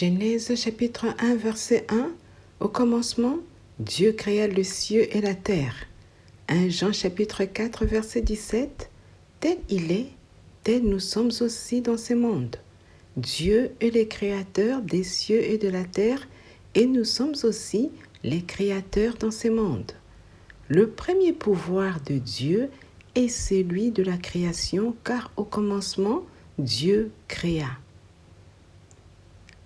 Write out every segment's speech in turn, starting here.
Genèse chapitre 1 verset 1. Au commencement, Dieu créa le ciel et la terre. 1 Jean chapitre 4 verset 17. Tel il est, tel nous sommes aussi dans ce monde. Dieu est le créateur des cieux et de la terre, et nous sommes aussi les créateurs dans ce monde. Le premier pouvoir de Dieu est celui de la création, car au commencement, Dieu créa.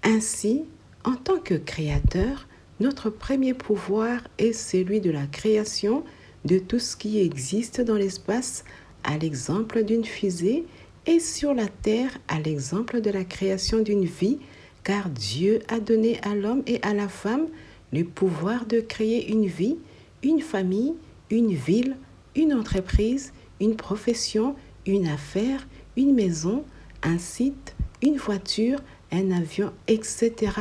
Ainsi, en tant que créateur, notre premier pouvoir est celui de la création de tout ce qui existe dans l'espace, à l'exemple d'une fusée, et sur la terre, à l'exemple de la création d'une vie, car Dieu a donné à l'homme et à la femme le pouvoir de créer une vie, une famille, une ville, une entreprise, une profession, une affaire, une maison, un site, une voiture, un avion, etc.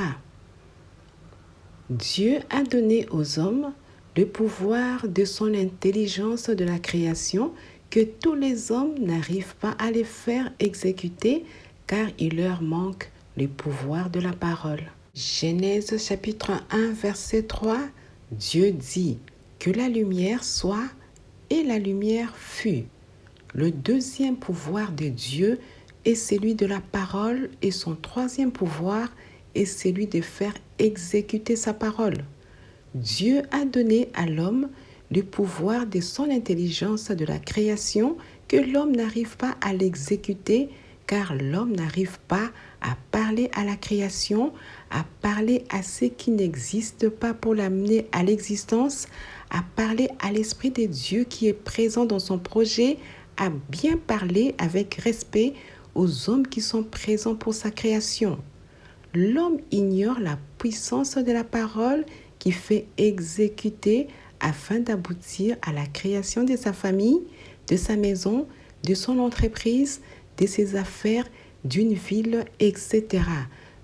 Dieu a donné aux hommes le pouvoir de son intelligence de la création que tous les hommes n'arrivent pas à les faire exécuter car il leur manque le pouvoir de la parole. Genèse chapitre 1 verset 3, Dieu dit que la lumière soit et la lumière fut. Le deuxième pouvoir de Dieu est celui de la parole et son troisième pouvoir est celui de faire exécuter sa parole. Dieu a donné à l'homme le pouvoir de son intelligence de la création que l'homme n'arrive pas à l'exécuter car l'homme n'arrive pas à parler à la création, à parler à ce qui n'existe pas pour l'amener à l'existence, à parler à l'Esprit de Dieu qui est présent dans son projet, à bien parler avec respect aux hommes qui sont présents pour sa création. L'homme ignore la puissance de la parole qui fait exécuter afin d'aboutir à la création de sa famille, de sa maison, de son entreprise, de ses affaires, d'une ville, etc.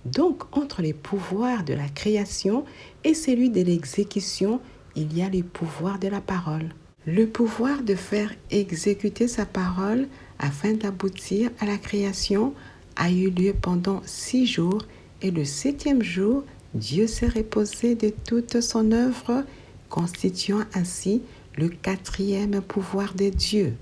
Donc, entre les pouvoirs de la création et celui de l'exécution, il y a le pouvoir de la parole. Le pouvoir de faire exécuter sa parole afin d'aboutir à la création a eu lieu pendant 6 jours et le 7e jour, Dieu s'est reposé de toute son œuvre, constituant ainsi le 4e pouvoir de Dieu.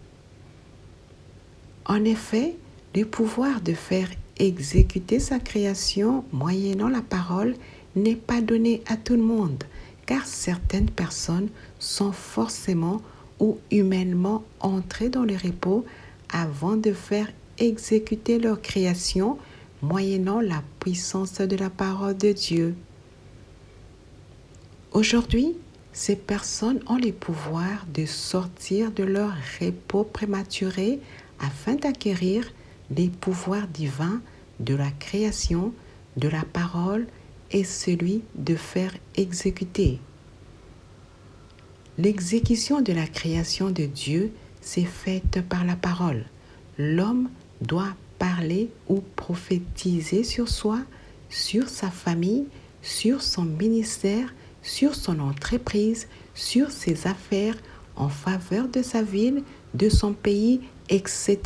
En effet, le pouvoir de faire exécuter sa création moyennant la parole n'est pas donné à tout le monde, car certaines personnes sont forcément ou humainement entrées dans le repos avant de faire exécuter leur création moyennant la puissance de la parole de Dieu. Aujourd'hui, ces personnes ont le pouvoir de sortir de leur repos prématuré afin d'acquérir les pouvoirs divins de la création, de la parole et celui de faire exécuter. L'exécution de la création de Dieu s'est faite par la parole. L'homme doit parler ou prophétiser sur soi, sur sa famille, sur son ministère, sur son entreprise, sur ses affaires, en faveur de sa ville, de son pays, etc.